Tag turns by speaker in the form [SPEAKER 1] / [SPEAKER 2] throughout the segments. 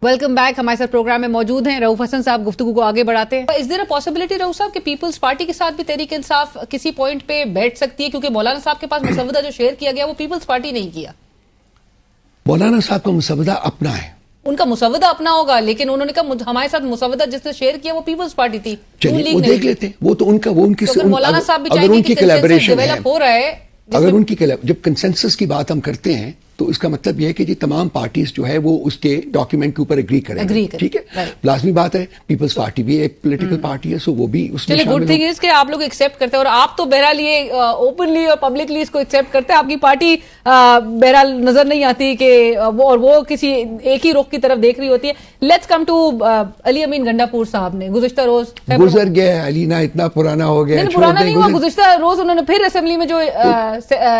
[SPEAKER 1] Welcome back. हमारे साथ programme में मौजूद हैं रऊफ हसन साहब, गुफ्तगू को आगे बढ़ाते हैं। इस देयर अ पॉसिबिलिटी रऊफ साहब कि पीपल्स पार्टी के साथ भी तहरीक इंसाफ किसी पॉइंट पे बैठ सकती है, क्योंकि मौलाना साहब के पास मुसवदा जो शेयर किया गया वो पीपल्स पार्टी नहीं किया।
[SPEAKER 2] मौलाना साहब का मुसवदा अपना है,
[SPEAKER 1] उनका मुसवदा अपना होगा, लेकिन उन्होंने कहा हमारे साथ मुसवदा जिसने शेयर किया वो पीपल्स पार्टी थी।
[SPEAKER 2] चलिए वो देख लेते हैं, वो तो उनका वो उनकी
[SPEAKER 1] तो मौलाना साहब भी चाहेंगे कि
[SPEAKER 2] कोलैबोरेशन
[SPEAKER 1] डेवलप हो रहा है।
[SPEAKER 2] अगर उनकी जब कंसेंसस की बात हम करते हैं तो इसका मतलब यह है कि जी तमाम पार्टीज जो है वो उसके डॉक्यूमेंट के ऊपर एग्री करेंगे, ठीक है। लाजमी बात है, पीपल्स पार्टी भी एक पॉलिटिकल पार्टी है, सो वो भी उसमें
[SPEAKER 1] शामिल। गुड थिंग इज कि आप लोग एक्सेप्ट करते हैं, और आप तो बहरहाल ये ओपनली और पब्लिकली इसको एक्सेप्ट करते हैं। आपकी पार्टी बहरहाल नजर नहीं आती कि वो किसी एक ही रुख की तरफ देख रही होती है। Let's come to Ali Amin Gandapur साहब ने गुज़िश्ता रोज
[SPEAKER 2] गुजर गया, अली ना इतना पुराना हो गया।
[SPEAKER 1] पुराना नहीं हुआ, गुज़िश्ता रोज उन्होंने फिर असेंबली में जो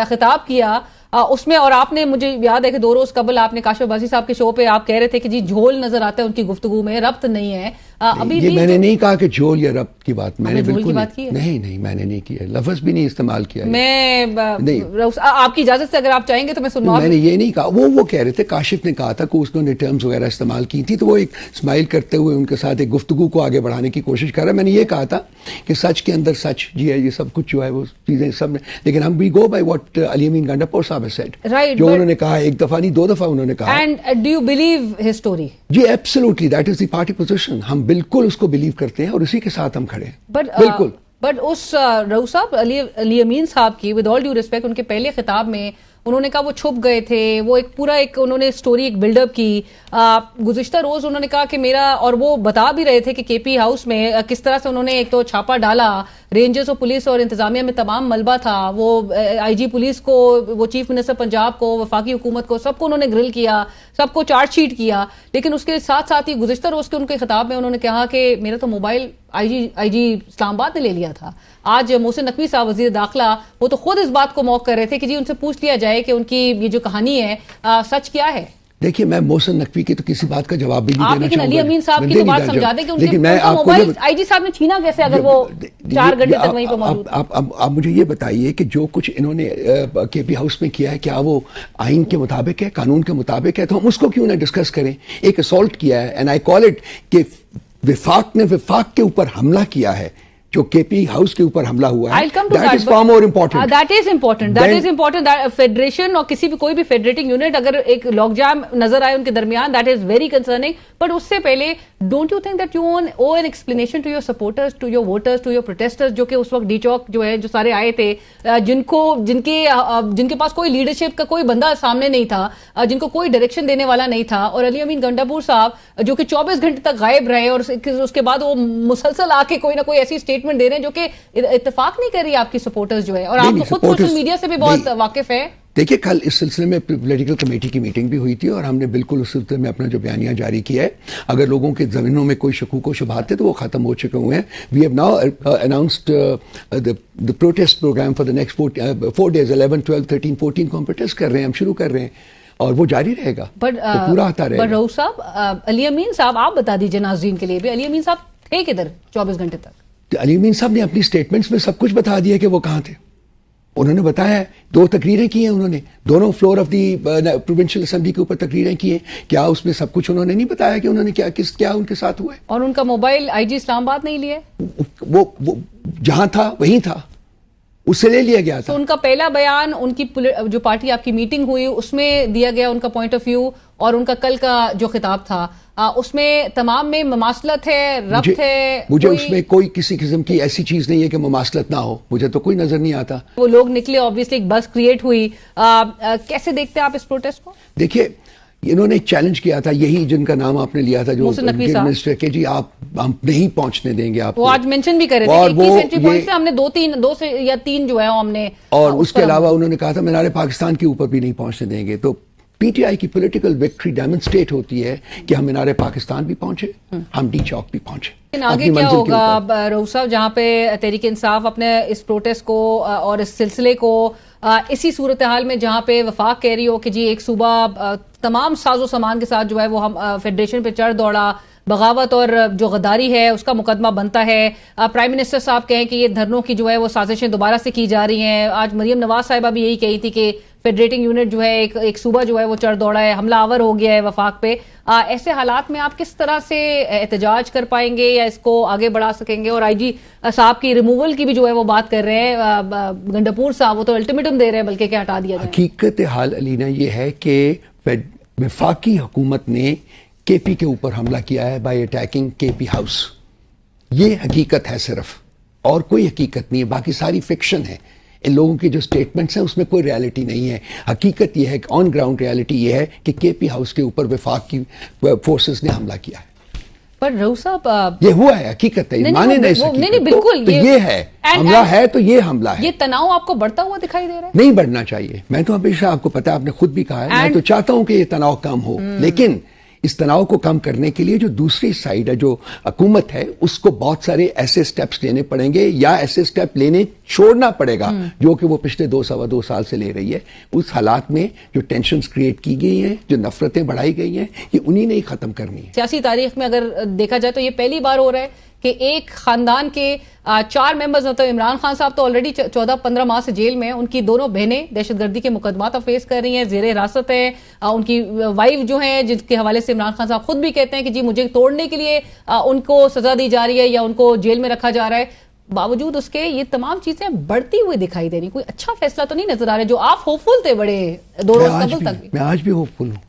[SPEAKER 1] खिताब किया उसमें, और आपने, मुझे याद है कि 2 रोज कबल आपने काशिफ अब्बासी साहब के शो पे आप कह रहे थे कि जी झोल नजर आता है उनकी गुफ्तगू में, रब्त नहीं है। अभी
[SPEAKER 2] ये मैंने नहीं कहा कि झोल या रब्त की बात, मैंने बिल्कुल नहीं मैंने नहीं किया, लफ्ज भी नहीं इस्तेमाल किया।
[SPEAKER 1] मैं आपकी इजाजत से अगर आप चाहेंगे तो मैं सुनवा।
[SPEAKER 2] मैंने ये नहीं कहा, वो कह रहे थे, काशिफ ने कहा था कि उसने टर्म्स वगैरह इस्तेमाल की थी, तो वो एक स्माइल करते हुए उनके साथ एक गुफ्तगू को आगे बढ़ाने की कोशिश कर रहा है। मैंने ये कहा था कि सच के अंदर सच जी है, ये सब कुछ जो है वो चीजें सब, लेकिन हम we go by what Ali Amin Gandapur साहब हैव सेड,
[SPEAKER 1] राइट,
[SPEAKER 2] जो उन्होंने कहा, एक दफा नहीं 2 दफा उन्होंने कहा।
[SPEAKER 1] And do you believe his story?
[SPEAKER 2] जी absolutely, that is the party position. हम बिल्कुल उसको बिलीव करते हैं और उसी के साथ हम खड़े हैं, बिल्कुल।
[SPEAKER 1] बट उस रऊफ साहब, अली अमीन साहब की, विद ऑल ड्यू रिस्पेक्ट, उनके पहले खिताब में उन्होंने कहा वो छुप गए थे, वो एक पूरा एक उन्होंने स्टोरी एक बिल्डअप की। गुज़िश्ता रोज उन्होंने कहा कि मेरा, और वो बता भी रहे थे कि केपी हाउस में किस तरह से उन्होंने एक तो छापा डाला, रेंजर्स और पुलिस और इंतजामिया में तमाम मलबा था, वो आईजी पुलिस को, वो चीफ मिनिस्टर पंजाब को, वफाकी हुकूमत को, सबको उन्होंने ग्रिल किया, सबको चार्जशीट किया। लेकिन उसके साथ साथ ही गुज़िश्ता रोज के उनके खिताब में उन्होंने कहा कि मेरा तो मोबाइल आईजी इस्लामाबाद ने ले लिया था। आज मोहसिन नकवी साहब वजीर दाखिला, वो तो खुद इस बात को मौक कर रहे थे कि जी उनसे पूछ लिया जाए कि उनकी ये जो कहानी है सच क्या है।
[SPEAKER 2] देखिए, मैं मोहसिन नकवी की तो किसी बात का जवाब भी नहीं देना चाहूंगा।
[SPEAKER 1] अली अमीन साहब की तो बात समझा दें कि उनका मोबाइल आईजी साहब ने छीना कैसे, अगर वो 4 घंटे तक वहीं पर मौजूद।
[SPEAKER 2] आप मुझे ये बताइए कि जो कुछ इन्होंने केपी हाउस में किया है, क्या वो आइन के मुताबिक है, कानून के मुताबिक है? तो हम उसको क्यों ना डिस्कस करें। एक असॉल्ट किया है, एंड आई कॉल इट कि विफाक ने विफाक के ऊपर हमला किया है, जो केपी हाउस के ऊपर हमला हुआ है। That is far more important.
[SPEAKER 1] That is important. That is important. Federation और किसी भी कोई भी फेडरेटिंग यूनिट अगर एक लॉकजाम नजर आए उनके दरमियान, that is very concerning. But उससे पहले don't you think that you owe an explanation to your supporters, to your voters, to your protesters, जो कि उस वक्त डी चौक जो है, जो सारे आए थे, जिनके पास कोई लीडरशिप का कोई बंदा सामने नहीं था, जिनको कोई डायरेक्शन देने वाला नहीं था, और अली अमीन गंडापुर साहब जो कि 24 घंटे तक गायब रहे, और उसके बाद वो मुसलसल आके कोई ना कोई ऐसी स्टेटमेंट दे रहे हैं जो कि इत्तेफाक नहीं कर रही आपकी सपोर्टर्स जो है, और आप तो खुद सोशल मीडिया से भी बहुत वाकिफ है।
[SPEAKER 2] देखिए, कल इस सिलसिले में पॉलिटिकल कमेटी की मीटिंग भी हुई थी, और हमने बिल्कुल उस सिलसिले में अपना जो बयानिया जारी किया है। अगर लोगों के ज़मीनों में कोई शकूक व शुबहात थे तो वो ख़त्म हो चुके हुए हैं। We have now announced the protest programme for the next 4 days, 11, 12, 13, 14 को हम प्रोटेस्ट कर रहे हैं, हम शुरू कर रहे हैं, और वो जारी रहेगा, तो पूरा आता रहेगा।
[SPEAKER 1] पर रऊफ साहब, अली अमीन साहब, आप बता दीजिए नाज़रीन के लिए भी, अली अमीन साहब थे किधर 24 घंटे तक?
[SPEAKER 2] अली अमीन साहब ने अपनी स्टेटमेंट्स में सब कुछ बता दिया कि वो कहाँ थे। उन्होंने बताया है, 2 तकरीरें की हैं उन्होंने, दोनों floor of the provincial assembly के ऊपर तकरीरें की हैं। क्या उसमें सब कुछ उन्होंने नहीं बताया कि उन्होंने क्या उनके साथ हुआ है?
[SPEAKER 1] और उनका मोबाइल आईजी इस्लामाबाद नहीं लिया,
[SPEAKER 2] वो जहां था वहीं था, उससे ले लिया गया था।
[SPEAKER 1] तो उनका पहला बयान, उनकी जो पार्टी आपकी मीटिंग हुई उसमें दिया गया उनका पॉइंट ऑफ व्यू, और उनका कल का जो खिताब था उसमें तमाम में ममासलत है, रब्त है।
[SPEAKER 2] मुझे उसमें कोई किसी किस्म की ऐसी चीज नहीं है कि ममासलत ना हो, मुझे तो कोई नजर नहीं आता।
[SPEAKER 1] वो लोग निकले, ऑब्वियसली एक बस क्रिएट हुई। कैसे देखते हैं आप इस प्रोटेस्ट को?
[SPEAKER 2] देखिए, इन्होंने चैलेंज किया था, यही जिनका नाम आपने लिया था, जो मिनिस्टर के, जी आप हम नहीं पहुंचने देंगे आपको।
[SPEAKER 1] वो आज मेंशन भी कर रहे थे, 21 एंट्री पॉइंट से हमने 2 से या 3 जो है हमने,
[SPEAKER 2] और उसके अलावा उन्होंने कहा था मीनार पाकिस्तान के ऊपर भी नहीं पहुंचने देंगे। तो पीटीआई की पॉलिटिकल विक्ट्री डेमोन्स्ट्रेट होती है कि हम मीनार पाकिस्तान भी पहुंचे, हम डी चौक भी पहुंचे।
[SPEAKER 1] लेकिन आगे क्या होगा रऊफ साहब, जहां पे तहरीक इंसाफ अपने इस प्रोटेस्ट को और इस सिलसिले को इसी सूरत हाल में, जहां पे वफाक कह रही हो कि जी एक सूबा तमाम साजो सामान के साथ जो है वो हम फेडरेशन पे चढ़ दौड़ा, बगावत और जो गद्दारी है उसका मुकदमा बनता है। प्राइम मिनिस्टर साहब कहें कि ये धरनों की जो है वो साजिशें दोबारा से की जा रही हैं। आज मरियम नवाज साहिबा भी यही कही थी कि फेडरेटिंग यूनिट जो है एक सूबा जो है वो चढ़ दौड़ा है, हमला आवर हो गया है वफाक पे। ऐसे हालात में आप किस तरह से एहतजाज कर पाएंगे या इसको आगे बढ़ा सकेंगे? और आईजी साहब की रिमूवल की भी जो है वो बात कर रहे हैं, गंडापुर साहब वो तो अल्टीमेटम दे रहे हैं बल्कि कि हटा दिया जाए।
[SPEAKER 2] हकीकत हाल अलीना ये है कि वफाकी हुकूमत ने केपी के ऊपर हमला किया है बाय अटैकिंग केपी हाउस। ये हकीकत है सिर्फ, और कोई हकीकत नहीं है, बाकी सारी फिक्शन है। इन लोगों की जो स्टेटमेंट्स हैं उसमें कोई रियलिटी नहीं है। हकीकत ये है कि ऑन ग्राउंड रियलिटी ये है कि केपी हाउस के ऊपर वफाक की फोर्सेस ने हमला किया है।
[SPEAKER 1] पर रऊफ साहब
[SPEAKER 2] ये हुआ है, हकीकत है, माने नहीं सकते।
[SPEAKER 1] नहीं बिल्कुल,
[SPEAKER 2] तो ये है हमला है, तो ये हमला है।
[SPEAKER 1] ये तनाव आपको बढ़ता हुआ दिखाई दे रहा है?
[SPEAKER 2] नहीं बढ़ना चाहिए। मैं तो हमेशा, आपको पता है, आपने खुद भी कहा है, मैं तो चाहता हूं कि ये तनाव कम हो, लेकिन इस तनाव को कम करने के लिए जो दूसरी साइड है, जो हुकूमत है, उसको बहुत सारे ऐसे स्टेप्स लेने पड़ेंगे या ऐसे स्टेप लेने छोड़ना पड़ेगा जो कि वो पिछले 2-2.25 साल से ले रही है। उस हालात में जो टेंशन्स क्रिएट की गई हैं, जो नफरतें बढ़ाई गई हैं, ये उन्हीं ने ही खत्म करनी है।
[SPEAKER 1] सियासी तारीख में अगर देखा जाए तो ये पहली बार हो रहा है कि एक खानदान के 4 मेंबर्स, मतलब इमरान खान साहब तो ऑलरेडी 14-15 माह से जेल में हैं, उनकी दोनों बहनें दहशतगर्दी के मुकदमात फेस कर रही हैं, जेर हिरासत हैं। उनकी वाइफ जो हैं, जिसके हवाले से इमरान खान साहब खुद भी कहते हैं कि जी मुझे तोड़ने के लिए उनको सजा दी जा रही है या उनको जेल में रखा जा रहा है। बावजूद उसके ये तमाम चीजें बढ़ती हुई दिखाई दे रही। कोई अच्छा फैसला तो नहीं नजर आ रहा है? जो आप होपफुल थे बड़े 2 रोज कबल तक।
[SPEAKER 2] मैं आज भी होपफुल हूँ,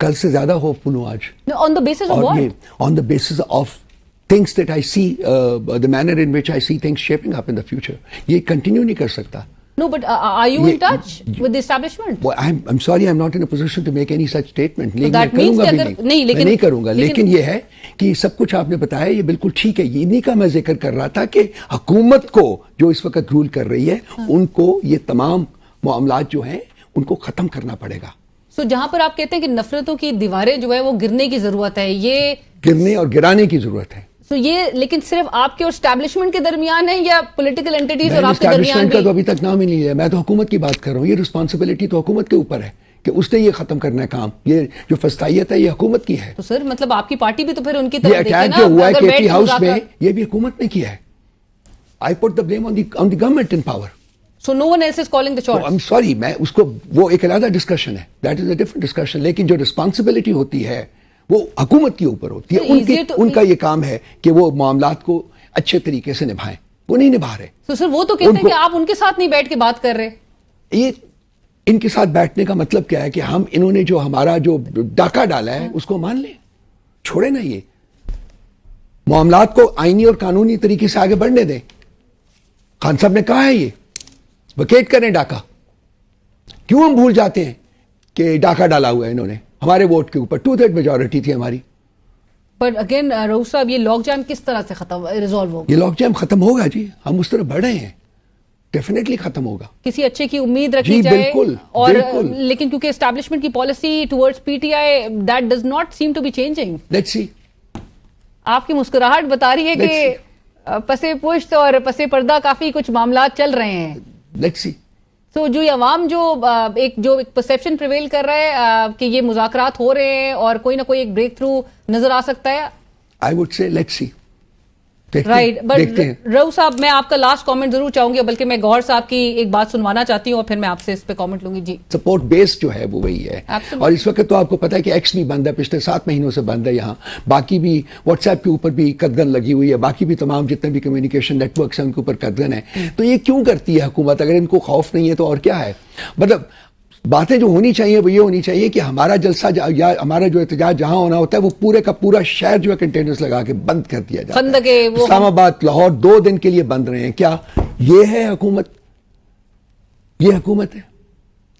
[SPEAKER 2] कल से ज्यादा होपफुल हूँ आज।
[SPEAKER 1] On the basis of what?
[SPEAKER 2] On the basis of things that I see, the manner in which I see things shaping up in the future. ये continue नहीं कर सकता।
[SPEAKER 1] No, but are you in touch with the establishment?
[SPEAKER 2] Well, I'm sorry, I'm not in a position to make any such statement. लेकिन
[SPEAKER 1] that
[SPEAKER 2] मैं
[SPEAKER 1] means
[SPEAKER 2] करूँगा भी
[SPEAKER 1] नहीं,
[SPEAKER 2] मैं नहीं करूँगा। लेकिन ये है कि सब कुछ आपने बताया, ये बिल्कुल ठीक है। इन्हीं का मैं जिक्र कर रहा था कि हुकूमत को जो इस वक्त रूल कर रही है, उनको ये तमाम मामलात जो हैं उनको खत्म करना पड़ेगा।
[SPEAKER 1] So, जहां पर आप कहते हैं कि नफरतों की दीवारें जो है वो गिरने की जरूरत है, ये
[SPEAKER 2] गिरने और गिराने की जरूरत है।
[SPEAKER 1] तो ये लेकिन सिर्फ आपके और एस्टैब्लिशमेंट के दरमियान है या पॉलिटिकल एंटिटीज और आपके दरमियान
[SPEAKER 2] एस्टैब्लिशमेंट का
[SPEAKER 1] भी?
[SPEAKER 2] तो अभी तक नाम ही नहीं है। मैं तो हुकूमत की बात कर रहा हूँ। ये रिस्पांसिबिलिटी तो हुकूमत के ऊपर है कि उसने ये खत्म करना है काम। ये जो फस्तायत है ये हुकूमत की है।
[SPEAKER 1] तो सर मतलब आपकी पार्टी भी तो फिर उनकी
[SPEAKER 2] ये
[SPEAKER 1] तरफ देखे
[SPEAKER 2] अटैक
[SPEAKER 1] ना।
[SPEAKER 2] जो हुआ है
[SPEAKER 1] अगर बैठ
[SPEAKER 2] केपी
[SPEAKER 1] के
[SPEAKER 2] हाउस
[SPEAKER 1] मुज़ाकरा-
[SPEAKER 2] में, ये भी हुकूमत ने किया है। I put the blame on the government in power.
[SPEAKER 1] So no one else is calling the shots.
[SPEAKER 2] I am sorry, मैं उसको, वो एक अलग डिस्कशन है, that is a different discussion. लेकिन जो रिस्पांसिबिलिटी होती है वो हुकूमत के ऊपर होती है।
[SPEAKER 1] So easier to-
[SPEAKER 2] उनका ये काम है कि वो मामलात को अच्छे तरीके से निभाएं। वो नहीं निभा रहे।
[SPEAKER 1] तो सर वो तो कहते हैं कि आप उनके साथ नहीं बैठ के बात कर रहे।
[SPEAKER 2] ये इनके साथ बैठने का मतलब क्या है कि हम, इन्होंने जो हमारा जो डाका डाला है उसको मान लें, छोड़े ना। ये मामलात को आईनी और कानूनी तरीके से आगे बढ़ने दें। खान साहब ने कहा है ये वकेट करें डाका। क्यों हम भूल जाते हैं कि डाका डाला हुआ है इन्होंने हमारे वोट के ऊपर? 2/3 मेजॉरिटी थी हमारी।
[SPEAKER 1] पर अगेन रऊफ साहब, ये लॉक जैम किस तरह से खत्म रिजॉल्व होगा?
[SPEAKER 2] ये लॉक जैम खत्म होगा जी, हम उस तरफ बढ़ रहे हैं, डेफिनेटली खत्म होगा।
[SPEAKER 1] किसी अच्छे की उम्मीद रखी
[SPEAKER 2] जी,
[SPEAKER 1] जाए।
[SPEAKER 2] बिल्कुल,
[SPEAKER 1] और
[SPEAKER 2] बिल्कुल।
[SPEAKER 1] लेकिन क्योंकि एस्टैब्लिशमेंट की policy towards PTI that does not seem to be changing.
[SPEAKER 2] Let's see.
[SPEAKER 1] आपकी मुस्कुराहट बता रही है कि पसे पुश्त और पसे पर्दा काफी कुछ मामला चल रहे हैं।
[SPEAKER 2] Let's see.
[SPEAKER 1] तो जो ये अवाम जो एक परसेप्शन प्रिवेल कर रहा है कि ये मुज़ाकरात हो रहे हैं और कोई ना कोई एक ब्रेक थ्रू नजर आ सकता है।
[SPEAKER 2] I would say let's see.
[SPEAKER 1] Right, but Rauf साहब मैं आपका लास्ट कमेंट जरूर चाहूंगी, बल्कि मैं गौहर साहब की एक बात सुनवाना चाहती हूँ और फिर मैं आपसे इस पे कमेंट लूंगी। जी,
[SPEAKER 2] सपोर्ट बेस जो है वो वही है।
[SPEAKER 1] Absolutely.
[SPEAKER 2] और इस वक्त तो आपको पता है कि एक्स भी बंद है, पिछले 7 महीनों से बंद है। यहाँ बाकी भी व्हाट्सएप के ऊपर भी कदगन लगी हुई है, बाकी भी तमाम जितने भी कम्युनिकेशन नेटवर्क्स हैं उनके ऊपर कदगन है। तो ये क्यों करती है हुकूमत? अगर इनको खौफ नहीं है तो और क्या है? मतलब बातें जो होनी चाहिए वो ये होनी चाहिए कि हमारा जलसा या हमारा जो एहतजाज जहां होना होता है वो पूरे का पूरा शहर जो है कंटेनर्स लगा के बंद कर दिया जाता है। इस्लामाबाद, लाहौर 2 दिन के लिए बंद रहे हैं। क्या ये है हुकूमत? ये हुकूमत है?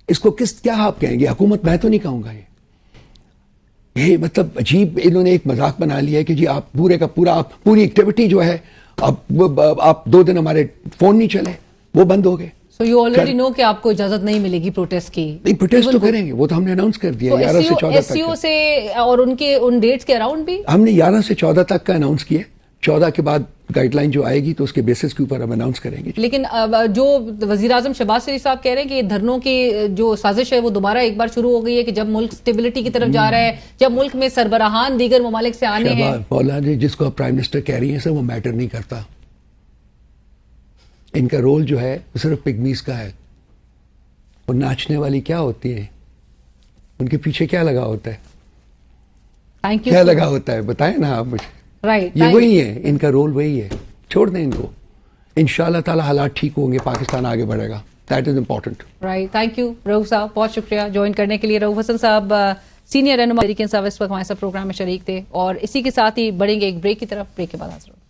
[SPEAKER 2] इसको क्या आप कहेंगे? हुकूमत मैं तो नहीं कहूंगा। ये मतलब अजीब, इन्होंने एक मजाक बना लिया है कि जी आप पूरे का पूरा, आप पूरी एक्टिविटी जो है, अब आप 2 दिन हमारे फोन नहीं चले, वो बंद हो गए।
[SPEAKER 1] So you already know कि आपको इजाजत नहीं मिलेगी प्रोटेस्ट की।
[SPEAKER 2] नहीं, प्रोटेस्ट तो करेंगे, वो तो हमने अनाउंस कर दिया। 11 से 14 तक
[SPEAKER 1] SCO से और उन डेट्स के अराउंड भी
[SPEAKER 2] हमने 11 से 14 तक का अनाउंस किया। 14 के बाद गाइडलाइन जो आएगी तो उसके बेसिस के ऊपर हम अनाउंस करेंगे।
[SPEAKER 1] लेकिन जो वजीर आजम शहबाज शरीफ साहब कह रहे हैं कि धरनों की जो साजिश है वो दोबारा एक बार शुरू हो गई है कि जब मुल्क स्टेबिलिटी की तरफ जा रहा है, जब मुल्क में सरबराहान दीगर ममालिक से आने हैं।
[SPEAKER 2] मौलाना जी, जिसको आप प्राइम मिनिस्टर कह रही हैं सर, वो मैटर नहीं करता। इनका रोल जो है वो सिर्फ पिग्मीज का है। اور ناچنے والی کیا ہوتی ہیں, ان کے پیچھے کیا لگا ہوتا ہے,
[SPEAKER 1] تھینک یو
[SPEAKER 2] کیا لگا ہوتا ہے, بتائیں نا آپ مجھے.
[SPEAKER 1] رائٹ
[SPEAKER 2] یہ وہی ہے, ان کا رول وہی ہے, چھوڑ دیں ان کو, انشاءاللہ تعالی حالات ٹھیک ہوں گے, پاکستان آگے بڑھے گا. That is important.
[SPEAKER 1] Right. Thank you Rauf صاحب, بہت شکریہ جوائن کرنے کے لیے. رؤوف حسن صاحب سینئر رہنما تحریک انصاف اس وقت ہمارے ساتھ پروگرام میں شریک تھے, اور اسی کے ساتھ ہی بڑھیں گے ایک بریک کی طرف. بریک کے بعد حاضر ہوں.